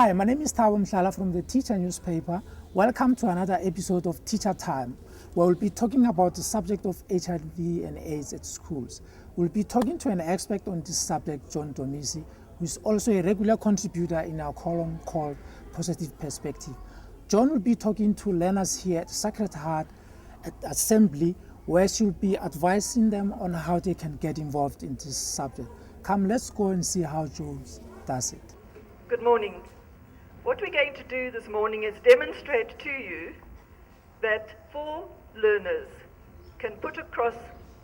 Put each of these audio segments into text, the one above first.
Hi, my name is Thabo Mhlala from the Teacher newspaper. Welcome to another episode of Teacher Time, where we'll be talking about the subject of HIV and AIDS at schools. We'll be talking to an expert on this subject, John Domisi, who is also a regular contributor in our column called Positive Perspective. John will be talking to learners here at Sacred Heart at Assembly, where she'll be advising them on how they can get involved in this subject. Come, let's go and see how John does it. Good morning. What we're going to do this morning is demonstrate to you that 4 learners can put across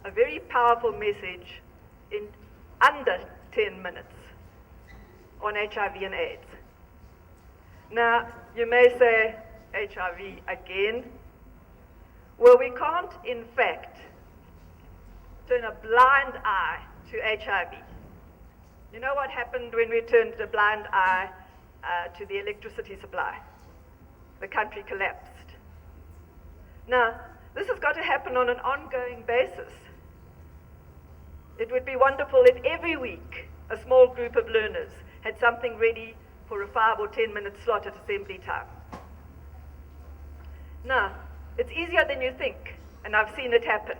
a very powerful message in under 10 minutes on HIV and AIDS. Now, you may say, HIV again? Well, we can't, in fact, turn a blind eye to HIV. You know what happened when we turned a blind eye to the electricity supply? The country collapsed. Now, this has got to happen on an ongoing basis. It would be wonderful if every week a small group of learners had something ready for a 5 or 10 minute slot at assembly time. Now, it's easier than you think, and I've seen it happen.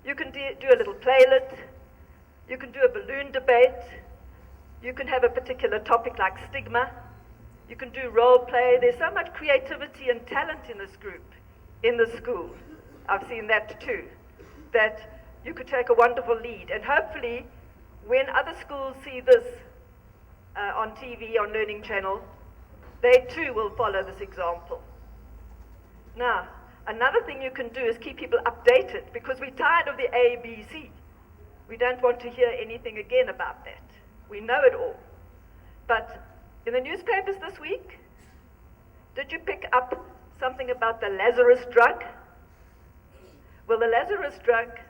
You can do a little playlet. You can do a balloon debate. You can have a particular topic like stigma. You can do role play. There's so much creativity and talent in this group, in the school. I've seen that too, that you could take a wonderful lead. And hopefully, when other schools see this on TV, on Learning Channel, they too will follow this example. Now, another thing you can do is keep people updated, because we're tired of the ABC. We don't want to hear anything again about that. We know it all. But in the newspapers this week, did you pick up something about the Lazarus drug? Well, the Lazarus drug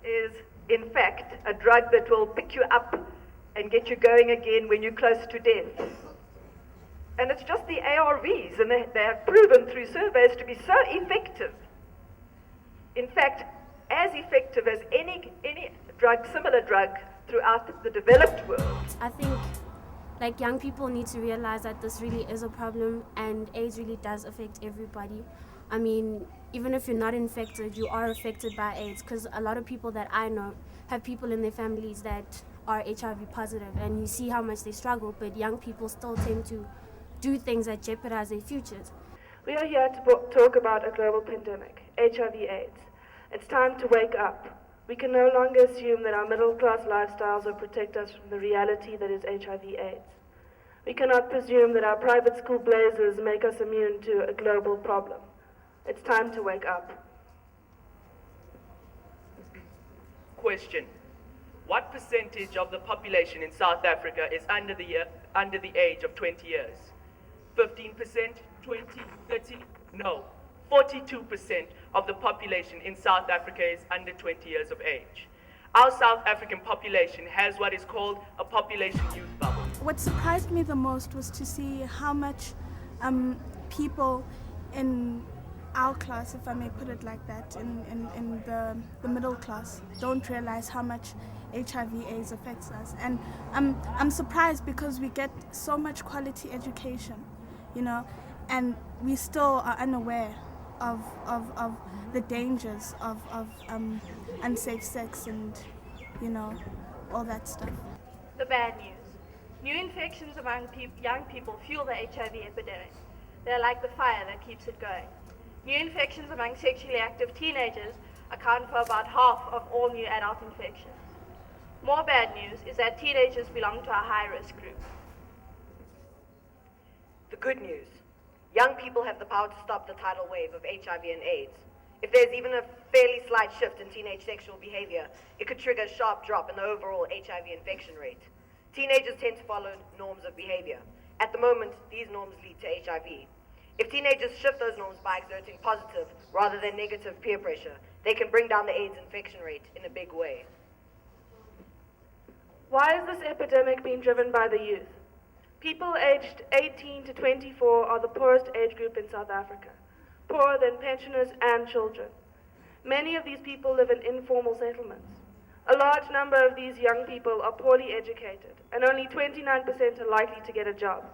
is, in fact, a drug that will pick you up and get you going again when you're close to death. And it's just the ARVs, and they have proven through surveys to be so effective. In fact, as effective as any drug, similar drug, throughout the developed world. I think young people need to realize that this really is a problem, and AIDS really does affect everybody. I mean, even if you're not infected, you are affected by AIDS, because a lot of people that I know have people in their families that are HIV positive, and you see how much they struggle, but young people still tend to do things that jeopardize their futures. We are here to talk about a global pandemic, HIV/AIDS. It's time to wake up. We can no longer assume that our middle-class lifestyles will protect us from the reality that is HIV/AIDS. We cannot presume that our private school blazers make us immune to a global problem. It's time to wake up. Question: what percentage of the population in South Africa is under the age of 20 years? 15%, 20, 30? No. 42% of the population in South Africa is under 20 years of age. Our South African population has what is called a population youth bubble. What surprised me the most was to see how much people in our class, if I may put it like that, in the middle class, don't realize how much HIV/AIDS affects us. And I'm surprised because we get so much quality education, and we still are unaware of the dangers of unsafe sex and, all that stuff. The bad news. New infections among young people fuel the HIV epidemic. They're like the fire that keeps it going. New infections among sexually active teenagers account for about half of all new adult infections. More bad news is that teenagers belong to a high-risk group. The good news. Young people have the power to stop the tidal wave of HIV and AIDS. If there's even a fairly slight shift in teenage sexual behavior, it could trigger a sharp drop in the overall HIV infection rate. Teenagers tend to follow norms of behavior. At the moment, these norms lead to HIV. If teenagers shift those norms by exerting positive rather than negative peer pressure, they can bring down the AIDS infection rate in a big way. Why is this epidemic being driven by the youth? People aged 18 to 24 are the poorest age group in South Africa, poorer than pensioners and children. Many of these people live in informal settlements. A large number of these young people are poorly educated, and only 29% are likely to get a job.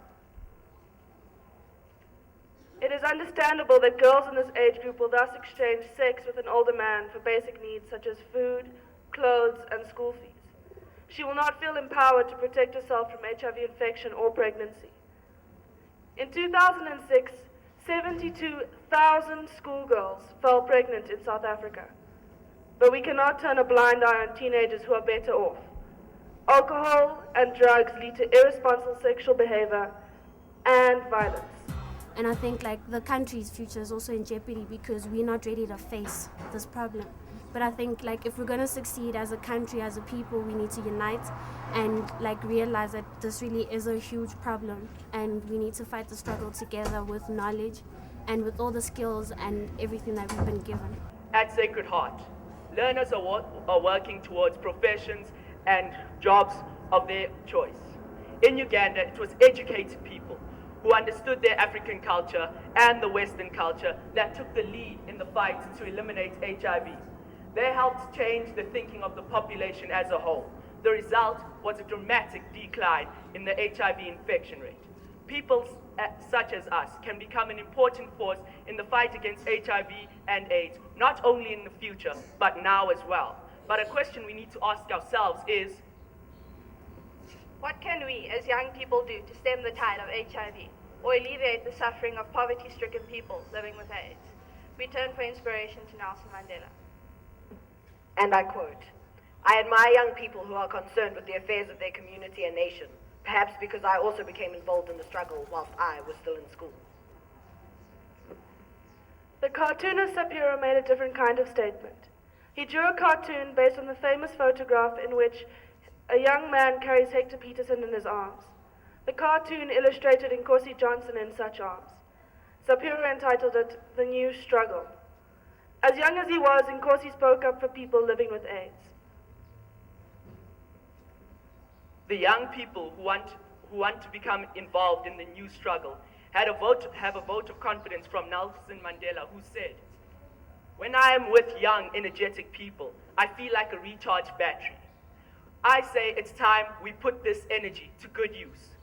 It is understandable that girls in this age group will thus exchange sex with an older man for basic needs such as food, clothes, and school fees. She will not feel empowered to protect herself from HIV infection or pregnancy. In 2006, 72,000 schoolgirls fell pregnant in South Africa. But we cannot turn a blind eye on teenagers who are better off. Alcohol and drugs lead to irresponsible sexual behavior and violence. And I think like the country's future is also in jeopardy because we're not ready to face this problem. But I think like if we're gonna succeed as a country, as a people, we need to unite and like realize that this really is a huge problem and we need to fight the struggle together with knowledge and with all the skills and everything that we've been given. At Sacred Heart, learners are working towards professions and jobs of their choice. In Uganda, it was educated people who understood their African culture and the Western culture that took the lead in the fight to eliminate HIV. They helped change the thinking of the population as a whole. The result was a dramatic decline in the HIV infection rate. People such as us can become an important force in the fight against HIV and AIDS, not only in the future, but now as well. But a question we need to ask ourselves is, what can we as young people do to stem the tide of HIV or alleviate the suffering of poverty-stricken people living with AIDS? We turn for inspiration to Nelson Mandela. And I quote, "I admire young people who are concerned with the affairs of their community and nation, perhaps because I also became involved in the struggle whilst I was still in school." The cartoonist Sapiro made a different kind of statement. He drew a cartoon based on the famous photograph in which a young man carries Hector Peterson in his arms. The cartoon illustrated Nkosi Johnson in such arms. Sapiro entitled it "The New Struggle." As young as he was, Nkosi spoke up for people living with AIDS. the young people who want to become involved in the new struggle have a vote of confidence from Nelson Mandela, who said, "When I am with young, energetic people, I feel like a recharged battery. I say it's time we put this energy to good use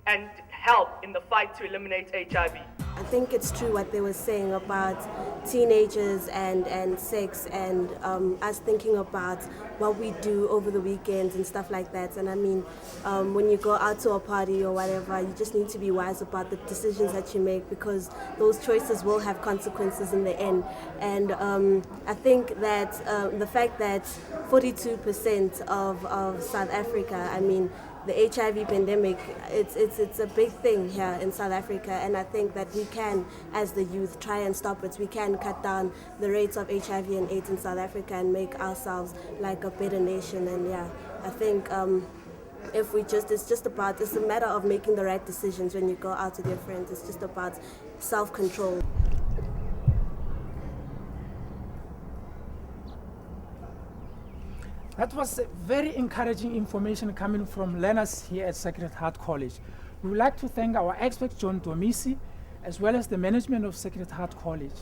and help in the fight to eliminate HIV." I think it's true what they were saying about teenagers and sex and us thinking about what we do over the weekends and stuff like that. And I mean, when you go out to a party or whatever, you just need to be wise about the decisions that you make, because those choices will have consequences in the end. And I think that the fact that 42% of South Africa, I mean, the HIV pandemic, it's a big thing here in South Africa, and I think that we can, as the youth, try and stop it. We can cut down the rates of HIV and AIDS in South Africa and make ourselves like a better nation. And yeah, I think if we just, it's a matter of making the right decisions when you go out with your friends. It's just about self-control. That was very encouraging information coming from learners here at Sacred Heart College. We would like to thank our expert, John Domisi, as well as the management of Sacred Heart College.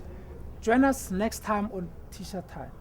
Join us next time on Teacher Time.